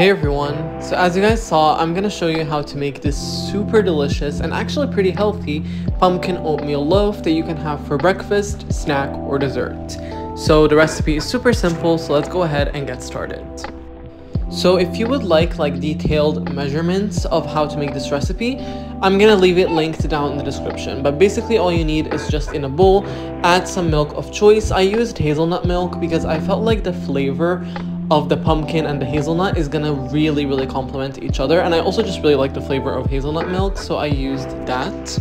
Hey everyone, so as you guys saw, I'm gonna show you how to make this super delicious and actually pretty healthy pumpkin oatmeal loaf that you can have for breakfast, snack, or dessert. So the recipe is super simple, so let's go ahead and get started. So if you would like detailed measurements of how to make this recipe, I'm gonna leave it linked down in the description. But basically all you need is just in a bowl, add some milk of choice. I used hazelnut milk because I felt like the flavor of the pumpkin and the hazelnut is gonna really complement each other, and I also just really like the flavor of hazelnut milk, so I used that.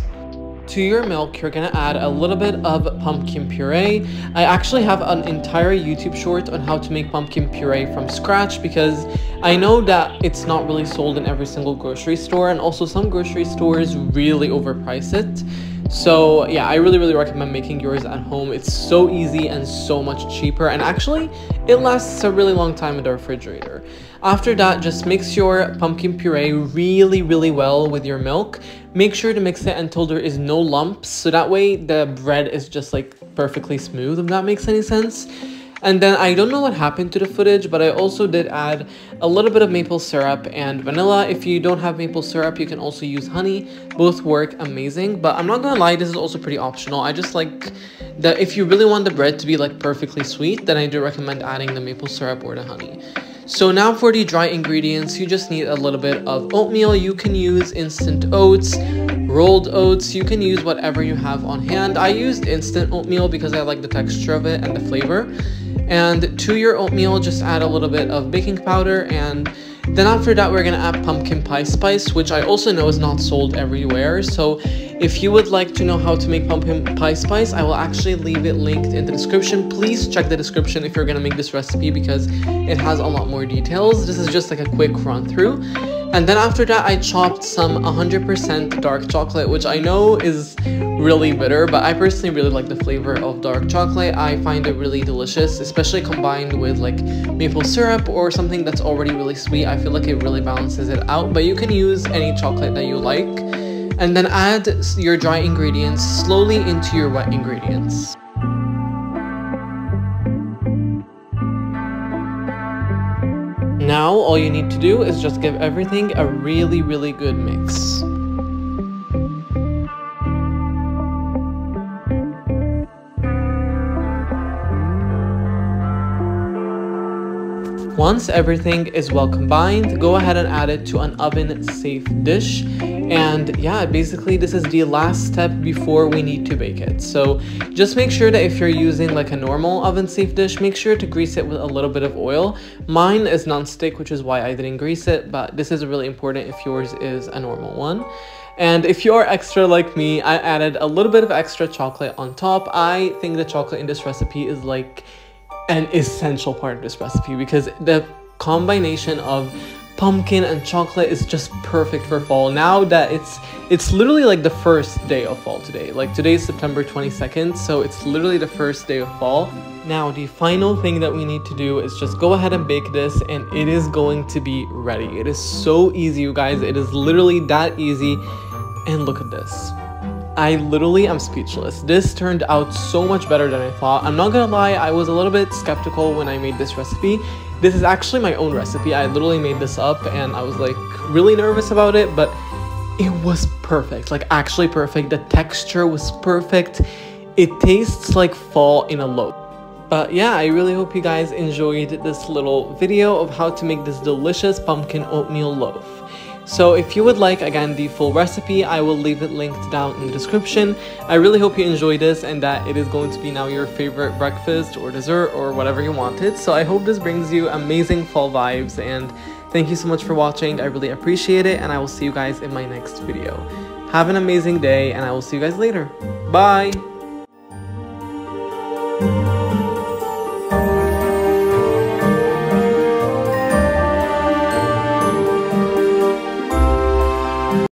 To your milk, you're gonna add a little bit of pumpkin puree. I actually have an entire YouTube short on how to make pumpkin puree from scratch because I know that it's not really sold in every single grocery store, and also some grocery stores really overprice it. So yeah, I really recommend making yours at home. It's so easy and so much cheaper, and actually it lasts a really long time in the refrigerator. After that, just mix your pumpkin puree really well with your milk. Make sure to mix it until there is no lumps, so that way the bread is just perfectly smooth, if that makes any sense. And then I don't know what happened to the footage, but I also did add a little bit of maple syrup and vanilla. If you don't have maple syrup, you can also use honey. Both work amazing, but I'm not gonna lie, this is also pretty optional. I just like that if you really want the bread to be perfectly sweet, then I do recommend adding the maple syrup or the honey. So now for the dry ingredients, you just need a little bit of oatmeal. You can use instant oats, rolled oats, you can use whatever you have on hand. I used instant oatmeal because I like the texture of it and the flavor. And to your oatmeal, just add a little bit of baking powder, and then after that we're gonna add pumpkin pie spice, which I also know is not sold everywhere. So if you would like to know how to make pumpkin pie spice, I will actually leave it linked in the description. Please check the description if you're gonna make this recipe because it has a lot more details. This is just a quick run through. And then after that, I chopped some 100% dark chocolate, which I know is really bitter, but I personally really like the flavor of dark chocolate. I find it really delicious, especially combined with maple syrup or something that's already really sweet. I feel like it really balances it out, but you can use any chocolate that you like. And then add your dry ingredients slowly into your wet ingredients. Now, all you need to do is just give everything a really good mix. Once everything is well combined, go ahead and add it to an oven-safe dish. And yeah, basically this is the last step before we need to bake it. So just make sure that if you're using a normal oven-safe dish, make sure to grease it with a little bit of oil. Mine is non-stick, which is why I didn't grease it, but this is really important if yours is a normal one. And if you're extra like me, I added a little bit of extra chocolate on top. I think the chocolate in this recipe is an essential part of this recipe because the combination of pumpkin and chocolate is just perfect for fall. Now that it's literally the first day of fall today. Today is September 22nd, so it's literally the first day of fall. Now the final thing that we need to do is just go ahead and bake this, and it is going to be ready. It is so easy, you guys. It is literally that easy. And look at this. I literally am speechless. This turned out so much better than I thought. I'm not gonna lie, I was a little bit skeptical when I made this recipe. This is actually my own recipe. I literally made this up and I was really nervous about it, but it was perfect. Actually perfect. The texture was perfect. It tastes like fall in a loaf. But yeah, I really hope you guys enjoyed this little video of how to make this delicious pumpkin oatmeal loaf. So if you would like, again, the full recipe, I will leave it linked down in the description. I really hope you enjoyed this and that it is going to be now your favorite breakfast or dessert or whatever you wanted. So I hope this brings you amazing fall vibes, and thank you so much for watching. I really appreciate it, and I will see you guys in my next video. Have an amazing day, and I will see you guys later. Bye!